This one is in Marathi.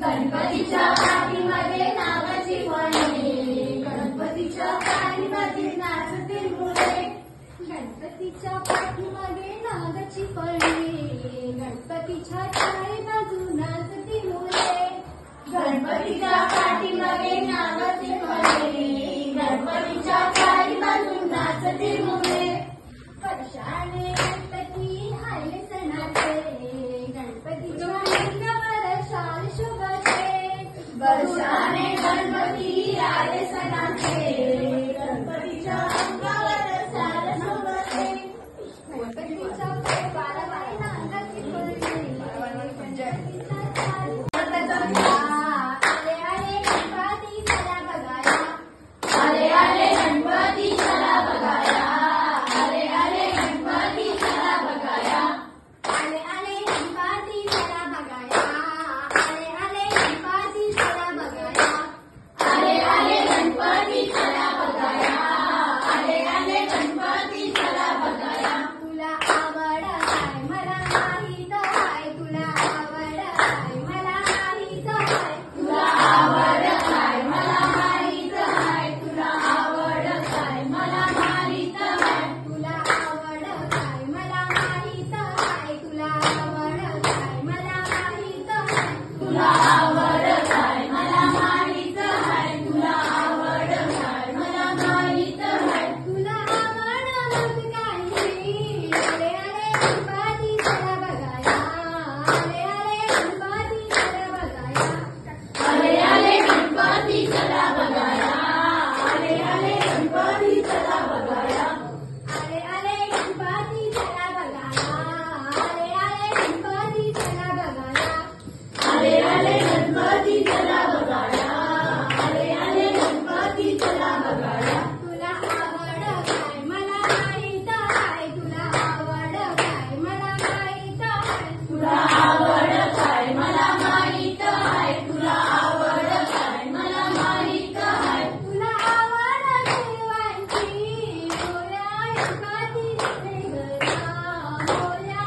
गणपतीच्या पाठीमागे नागाची फणी, गणपतीच्या पाठीमागे नाचतील मुले, गणपतीच्या पाठीमागे नागाची फणी, गणपतीच्या चारी बाजू नाचतील मुले, गणपतीच्या पाठीमागे नागाची फणी, गणपतीच्या चारी बाजू नाचतील मुले, वर्षाने गणपती आले सणाचे, गणपतीच्या लिंगावर शाल शोभाचे, वर्षाने गणपती आले सणाचे, गणपतीच्या अंगावर शाल शोभाचे, गणपतीच्या बारा बाई नागाची फणी, गणपतीच्या चारी आले आले गणपती चला बघाया, आले आले गणपती चला बघाया, आले आले गणपती चला बघाया, आले आले गणपती चला बघाया, आले आले गणपती चला बघाया, आले आले गणपती चला बघाया, आले आले गणपती चला बघाया, तुला आवड आहे मला माहित आहे, तुला आवड आहे मला माहित आहे, तुला आवड आहे मला माहित आहे, तुला आवड आहे मला माहित आहे, तुला आवड आहे मला माहित आहे, तुला आवड आहे मला माहित आहे, तुला आवड आहे मला माहित आहे, तुला आवड आहे मला माहित आहे, तुला आवड मग काही, आले आले गणपती चला बघाया, आले आले गणपती चला बघाया, आले आले गणपती चला बघाया, आले आले गणपती चला बघाया, आले आले गणपती चला बघाया, आले आले गणपती चला बघाया, आले आले गणपती चला बघाया, आले आले गणपती चला बघाया, तुला आवड काय मला माहित आहे, तुला आवड काय मला माहित आहे, तुला आवड काय मला माहित आहे, तुला आवड काय मला माहित आहे, तुला आवड देवांची, मोरया गणपती घरा, मोरया